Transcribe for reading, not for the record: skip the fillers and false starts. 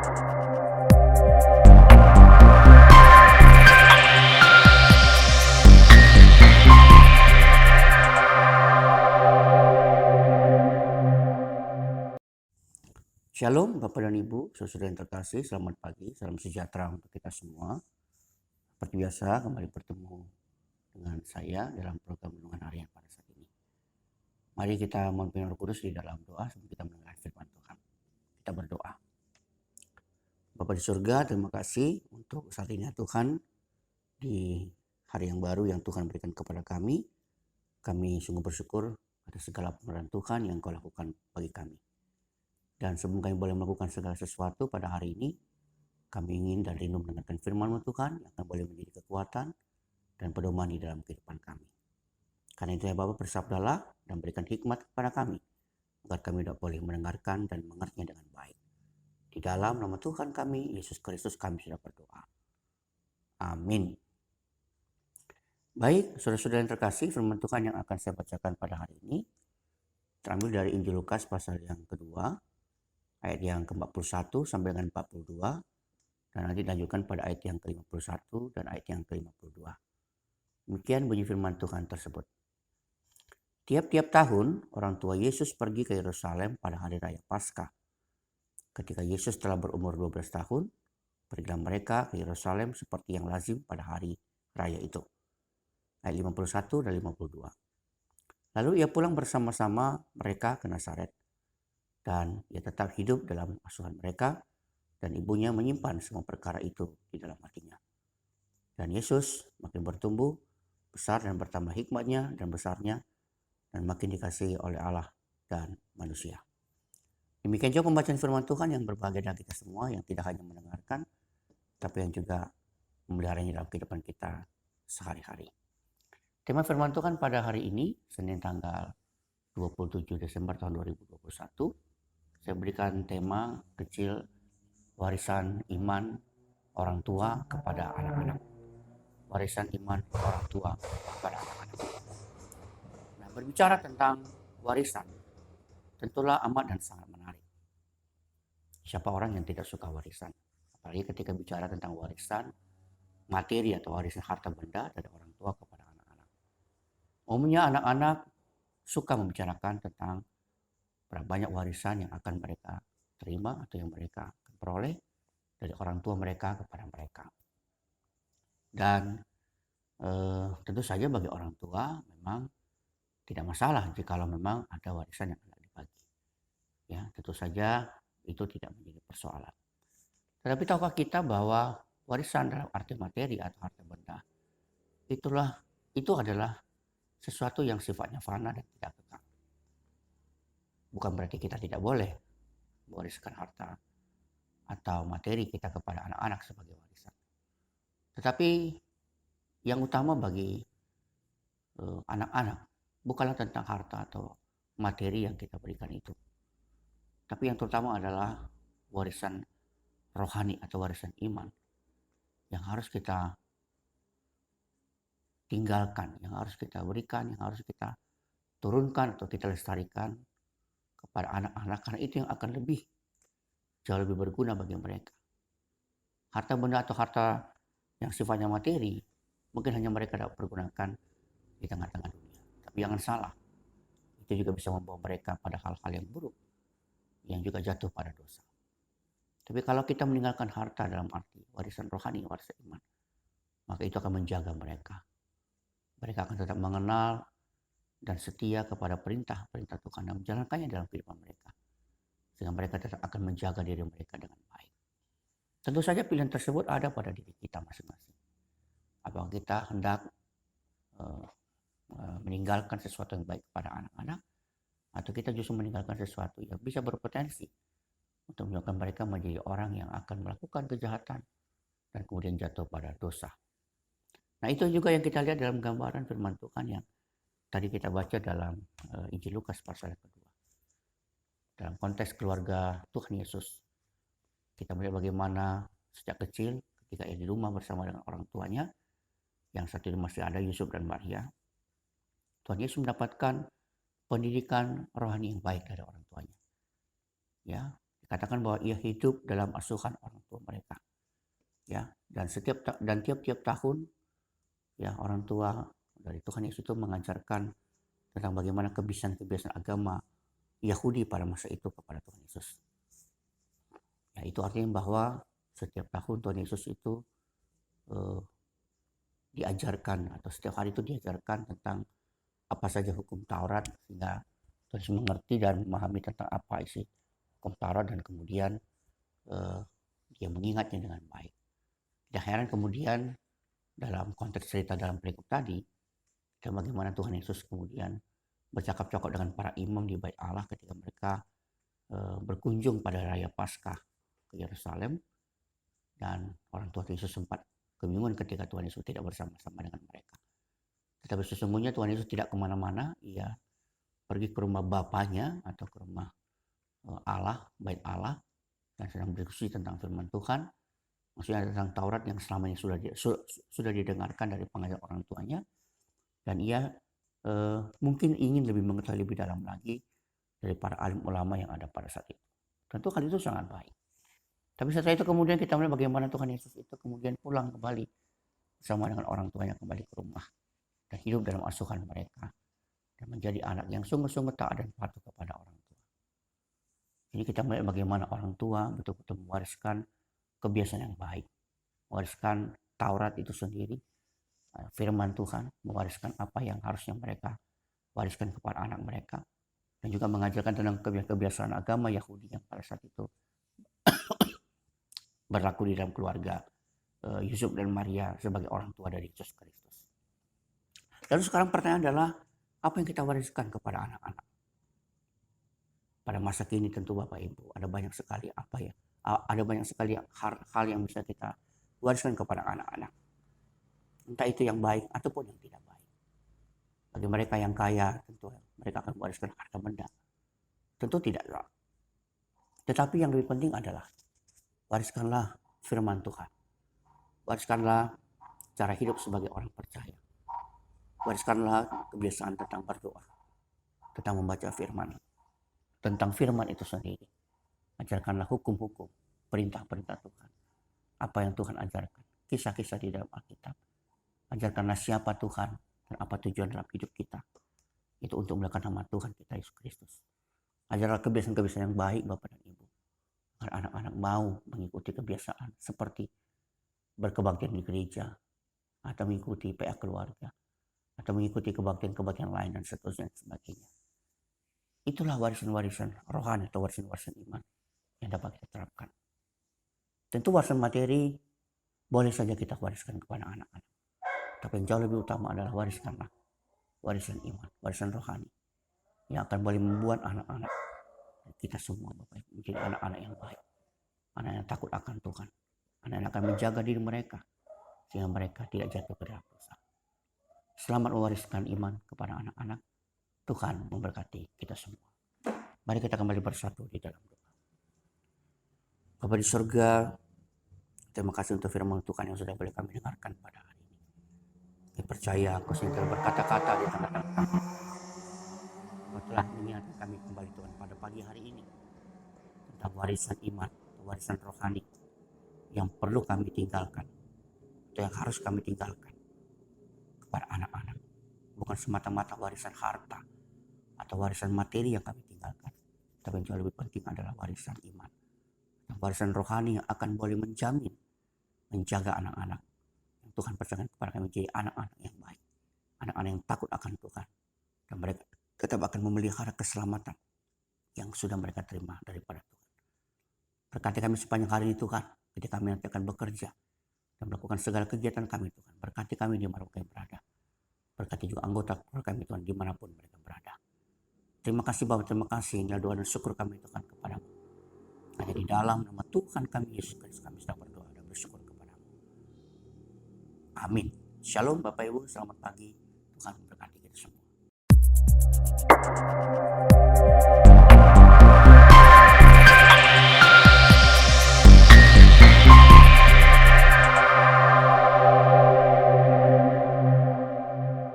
Shalom Bapak dan Ibu, saudara yang terkasih, selamat pagi, salam sejahtera untuk kita semua. Seperti biasa kembali bertemu dengan saya dalam program Renungan Harian pada saat ini. Mari kita memimpin Roh Kudus di dalam doa sebelum kita mendengar firman Tuhan. Kita berdoa. Bapa di surga, terima kasih untuk saat ini Tuhan, di hari yang baru yang Tuhan berikan kepada kami. Kami sungguh bersyukur atas segala pemberian Tuhan yang Kau lakukan bagi kami. Dan sebelum kami boleh melakukan segala sesuatu pada hari ini, kami ingin dan rindu mendengarkan firman-Mu Tuhan yang akan boleh menjadi kekuatan dan pedoman di dalam kehidupan kami. Karena itu ya Bapa, bersabdalah dan berikan hikmat kepada kami, agar kami dapat boleh mendengarkan dan mengertinya dengan baik. Di dalam nama Tuhan kami, Yesus Kristus, kami sudah berdoa. Amin. Baik, saudara-saudara yang terkasih, firman Tuhan yang akan saya bacakan pada hari ini terambil dari Injil Lukas pasal yang kedua, ayat yang ke-41 sampai dengan 42, dan nanti dilanjutkan pada ayat yang ke-51 dan ayat yang ke-52. Demikian bunyi firman Tuhan tersebut. Tiap-tiap tahun orang tua Yesus pergi ke Yerusalem pada hari raya Paskah. Ketika Yesus telah berumur 12 tahun, pergilah mereka ke Yerusalem seperti yang lazim pada hari raya itu. Ayat 51 dan 52. Lalu ia pulang bersama-sama mereka ke Nazaret. Dan ia tetap hidup dalam asuhan mereka, dan ibunya menyimpan semua perkara itu di dalam hatinya. Dan Yesus makin bertumbuh, besar dan bertambah hikmatnya dan besarnya, dan makin dikasihi oleh Allah dan manusia. Demikian juga pembacaan firman Tuhan yang berbahagia dari kita semua, yang tidak hanya mendengarkan, tapi yang juga memeliharanya dalam kehidupan kita sehari-hari. Tema firman Tuhan pada hari ini, Senin tanggal 27 Desember tahun 2021, saya berikan tema kecil, warisan iman orang tua kepada anak-anak. Warisan iman orang tua kepada anak-anak. Nah, berbicara tentang warisan, tentulah amat dan sangat menarik. Siapa orang yang tidak suka warisan? Apalagi ketika bicara tentang warisan materi atau warisan harta benda dari orang tua kepada anak-anak. Umumnya anak-anak suka membicarakan tentang berapa banyak warisan yang akan mereka terima atau yang mereka peroleh dari orang tua mereka kepada mereka. Dan tentu saja bagi orang tua memang tidak masalah jika memang ada warisan yang hendak dibagi. Ya, tentu saja itu tidak menjadi persoalan. Tetapi tahukah kita bahwa warisan dalam arti materi atau harta benda itu adalah sesuatu yang sifatnya fana dan tidak kekal. Bukan berarti kita tidak boleh mewariskan harta atau materi kita kepada anak-anak sebagai warisan. Tetapi yang utama bagi anak-anak bukanlah tentang harta atau materi yang kita berikan itu. Tapi yang terutama adalah warisan rohani atau warisan iman yang harus kita tinggalkan, yang harus kita berikan, yang harus kita turunkan atau kita lestarikan kepada anak-anak, karena itu yang akan jauh lebih berguna bagi mereka. Harta benda atau harta yang sifatnya materi mungkin hanya mereka dapat pergunakan di tengah-tengah dunia. Tapi jangan salah, itu juga bisa membawa mereka pada hal-hal yang buruk, yang juga jatuh pada dosa. Tapi kalau kita meninggalkan harta dalam arti warisan rohani, warisan iman, maka itu akan menjaga mereka. Mereka akan tetap mengenal dan setia kepada perintah-perintah Tuhan dan menjalankannya dalam kehidupan mereka. Sehingga mereka tetap akan menjaga diri mereka dengan baik. Tentu saja pilihan tersebut ada pada diri kita masing-masing. Apakah kita hendak meninggalkan sesuatu yang baik kepada anak-anak, atau kita justru meninggalkan sesuatu yang bisa berpotensi untuk menyebabkan mereka menjadi orang yang akan melakukan kejahatan dan kemudian jatuh pada dosa. Nah, itu juga yang kita lihat dalam gambaran firman Tuhan yang tadi kita baca dalam Injil Lukas pasal yang kedua. Dalam konteks keluarga Tuhan Yesus, kita melihat bagaimana sejak kecil ketika ia di rumah bersama dengan orang tuanya, yang satu itu masih ada, Yusuf dan Maria, Tuhan Yesus mendapatkan pendidikan rohani yang baik dari orang tuanya. Ya, Katakan bahwa ia hidup dalam asuhan orang tua mereka. Ya, dan tiap-tiap tahun ya orang tua dari Tuhan Yesus itu mengajarkan tentang bagaimana kebiasaan-kebiasaan agama Yahudi pada masa itu kepada Tuhan Yesus. Ya, itu artinya bahwa setiap tahun Tuhan Yesus itu diajarkan atau setiap hari itu diajarkan tentang apa saja hukum Taurat sehingga Tuhan Yesus mengerti dan memahami tentang apa isi hukum Taurat dan kemudian dia mengingatnya dengan baik. Tidak heran kemudian dalam konteks cerita dalam perikop tadi, dan bagaimana Tuhan Yesus kemudian bercakap-cakap dengan para imam di Bait Allah ketika mereka berkunjung pada Raya Paskah ke Yerusalem, dan orang tua Yesus sempat kebingungan ketika Tuhan Yesus tidak bersama-sama dengan mereka. Tetapi sesungguhnya Tuhan Yesus tidak kemana-mana, ia pergi ke rumah Bapaknya atau ke rumah Allah, Bait Allah, dan sedang berdiskusi tentang firman Tuhan. Maksudnya tentang Taurat yang selamanya sudah didengarkan dari pengajar orang tuanya, dan ia mungkin ingin lebih mengetahui lebih dalam lagi dari para alim ulama yang ada pada saat itu. Tentu hal itu sangat baik. Tapi setelah itu kemudian kita melihat bagaimana Tuhan Yesus itu kemudian pulang kembali bersama dengan orang tuanya kembali ke rumah dan hidup dalam asuhan mereka dan menjadi anak yang sungguh-sungguh taat dan patuh kepada orang tua. Ini kita melihat bagaimana orang tua betul-betul mewariskan kebiasaan yang baik, mewariskan Taurat itu sendiri, firman Tuhan, mewariskan apa yang harusnya mereka wariskan kepada anak mereka, dan juga mengajarkan tentang kebiasaan agama Yahudi yang pada saat itu berlaku di dalam keluarga Yusuf dan Maria sebagai orang tua dari Yesus Kristus. Lalu sekarang pertanyaan adalah, apa yang kita wariskan kepada anak-anak? Pada masa kini tentu Bapak Ibu ada banyak sekali ada banyak sekali hal yang bisa kita wariskan kepada anak-anak. Entah itu yang baik ataupun yang tidak baik. Bagi mereka yang kaya tentu mereka akan mewariskan harta benda. Tentu tidak. Tetapi yang lebih penting adalah wariskanlah firman Tuhan. Wariskanlah cara hidup sebagai orang percaya. Wariskanlah kebiasaan tentang berdoa, tentang membaca firman, tentang firman itu sendiri. Ajarkanlah hukum-hukum, perintah-perintah Tuhan. Apa yang Tuhan ajarkan, kisah-kisah di dalam Alkitab. Ajarkanlah siapa Tuhan dan apa tujuan dalam hidup kita. Itu untuk melakukan nama Tuhan kita Yesus Kristus. Ajarlah kebiasaan-kebiasaan yang baik Bapak dan Ibu. Agar anak-anak mau mengikuti kebiasaan seperti berkebaktian di gereja, atau mengikuti PA keluarga, atau mengikuti kebaktian-kebaktian lain dan seterusnya dan sebagainya. Itulah warisan-warisan rohani atau warisan-warisan iman yang dapat kita terapkan. Tentu warisan materi boleh saja kita wariskan kepada anak-anak. Tapi yang jauh lebih utama adalah wariskanlah warisan iman, warisan rohani yang akan boleh membuat anak-anak kita semua Bapak Ibu menjadi anak-anak yang baik, anak yang takut akan Tuhan, anak yang akan menjaga diri mereka sehingga mereka tidak jatuh ke dalam dosa. Selamat mewariskan iman kepada anak-anak. Tuhan memberkati kita semua. Mari kita kembali bersatu di dalam doa. Bapa di surga, terima kasih untuk firman Tuhan yang sudah boleh kami dengarkan pada hari ini. Kami percaya Engkau sendiri berkata-kata di tengah-tengah kami. Engkau telah mengingatkan kami kembali Tuhan pada pagi hari ini tentang warisan iman, warisan rohani yang perlu kami tinggalkan, atau yang harus kami tinggalkan kepada anak-anak. Bukan semata-mata warisan harta atau warisan materi yang kami tinggalkan, tapi yang jauh lebih penting adalah warisan iman, warisan rohani yang akan boleh menjamin, menjaga anak-anak yang Tuhan percayakan kepada kami menjadi anak-anak yang baik, anak-anak yang takut akan Tuhan, dan mereka tetap akan memelihara keselamatan yang sudah mereka terima daripada Tuhan. Berkati kami sepanjang hari ini Tuhan, ketika kami nanti akan bekerja dan melakukan segala kegiatan kami Tuhan. Berkati kami di mana kami berada. Berkati juga anggota keluarga kami Tuhan dimanapun mereka berada. Terima kasih Bapak, terima kasih. Inilah doa dan syukur kami Tuhan kepadamu. Hanya di dalam nama Tuhan kami Yesus Kristus kami sedang berdoa dan bersyukur kepadamu. Amin. Shalom Bapak Ibu, selamat pagi. Tuhan memberkati.